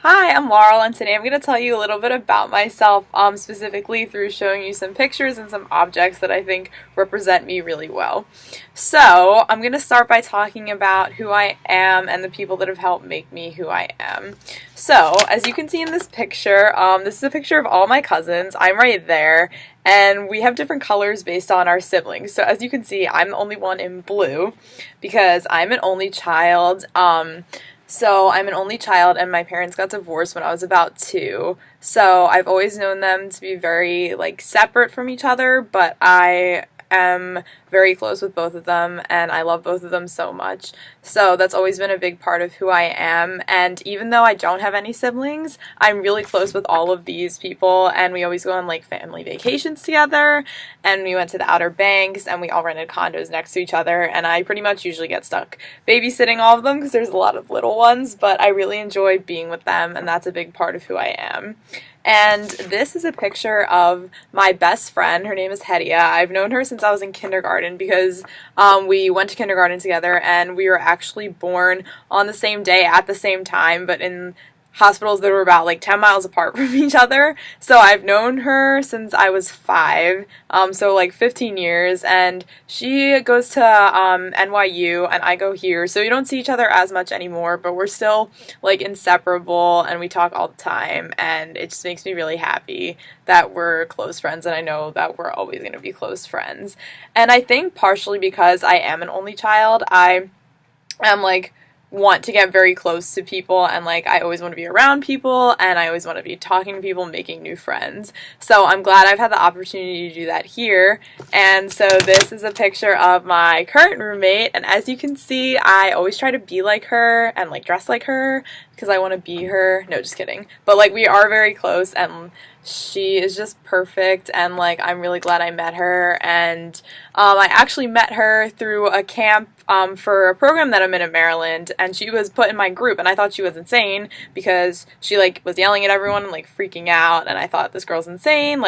Hi, I'm Laurel, and today I'm going to tell you a little bit about myself, specifically through showing you some pictures and some objects that I think represent me really well. So, I'm going to start by talking about who I am and the people that have helped make me who I am. So, as you can see in this is a picture of all my cousins. I'm right there, and we have different colors based on our siblings. So, as you can see, I'm the only one in blue because I'm an only child. I'm an only child, and my parents got divorced when I was about 2. So I've always known them to be very, separate from each other, but I am very close with both of them, and I love both of them so much. So that's always been a big part of who I am, and even though I don't have any siblings, I'm really close with all of these people, and we always go on, family vacations together, and we went to the Outer Banks, and we all rented condos next to each other, and I pretty much usually get stuck babysitting all of them because there's a lot of little ones, but I really enjoy being with them, and that's a big part of who I am. And this is a picture of my best friend. Her name is Hedia. I've known her since I was in kindergarten because we went to kindergarten together, and we were actually born on the same day at the same time, but in hospitals that were about 10 miles apart from each other. So I've known her since I was 5, so 15 years, and she goes to NYU and I go here, so we don't see each other as much anymore, but we're still inseparable, and we talk all the time, and it just makes me really happy that we're close friends, and I know that we're always going to be close friends. And I think partially because I am an only child, I am want to get very close to people, and I always want to be around people, and I always want to be talking to people, making new friends. So I'm glad I've had the opportunity to do that here. And so this is a picture of my current roommate, and as you can see, I always try to be like her and dress like her because I want to be her. No, just kidding. But we are very close, and she is just perfect, and I'm really glad I met her. And I actually met her through a camp for a program that I'm in Maryland, and she was put in my group, and I thought she was insane because she was yelling at everyone and freaking out, and I thought, this girl's insane,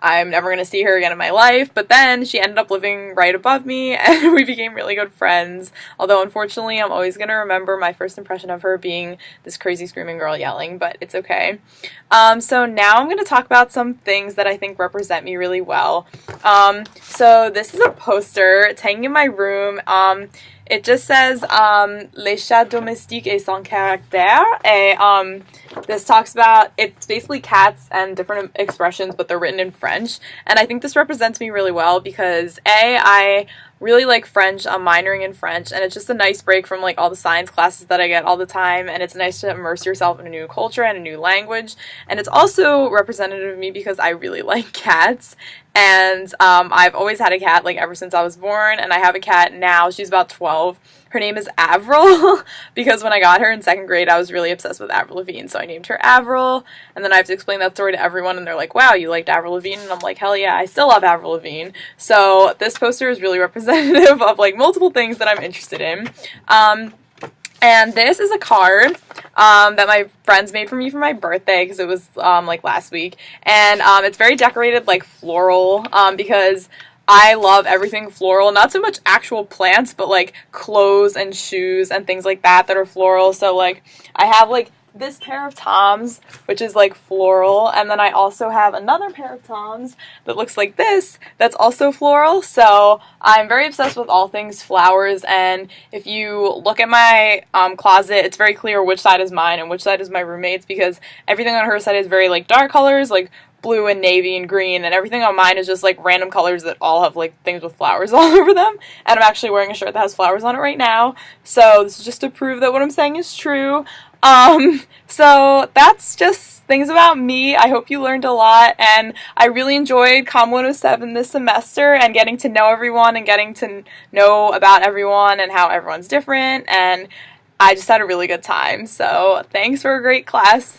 I'm never going to see her again in my life. But then she ended up living right above me, and we became really good friends. Although, unfortunately, I'm always going to remember my first impression of her being this crazy screaming girl yelling, but it's okay. So now I'm going to talk about some things that I think represent me really well. So this is a poster. It's hanging in my room. It just says, Les chats domestiques et sans caractère. This talks about, it's basically cats and different expressions, but they're written in French. And I think this represents me really well because, I really like French. I'm minoring in French, and it's just a nice break from all the science classes that I get all the time, and it's nice to immerse yourself in a new culture and a new language. And it's also representative of me because I really like cats, and I've always had a cat ever since I was born, and I have a cat now. She's about 12. Her name is Avril because when I got her in 2nd grade, I was really obsessed with Avril Lavigne, so I named her Avril, and then I have to explain that story to everyone, and they're like, wow, you liked Avril Lavigne? And I'm like, hell yeah, I still love Avril Lavigne. So this poster is really representative of multiple things that I'm interested in. And this is a card that my friends made for me for my birthday because it was last week, and it's very decorated floral because I love everything floral, not so much actual plants, but clothes and shoes and things like that are floral. So I have this pair of Toms, which is floral, and then I also have another pair of Toms that looks like this, that's also floral. So I'm very obsessed with all things flowers, and if you look at my closet, it's very clear which side is mine and which side is my roommate's, because everything on her side is very dark colors, blue and navy and green, and everything on mine is just random colors that all have things with flowers all over them. And I'm actually wearing a shirt that has flowers on it right now, so this is just to prove that what I'm saying is true. So that's just things about me. I hope you learned a lot, and I really enjoyed Comm107 this semester, and getting to know everyone and getting to know about everyone and how everyone's different, and I just had a really good time. So thanks for a great class.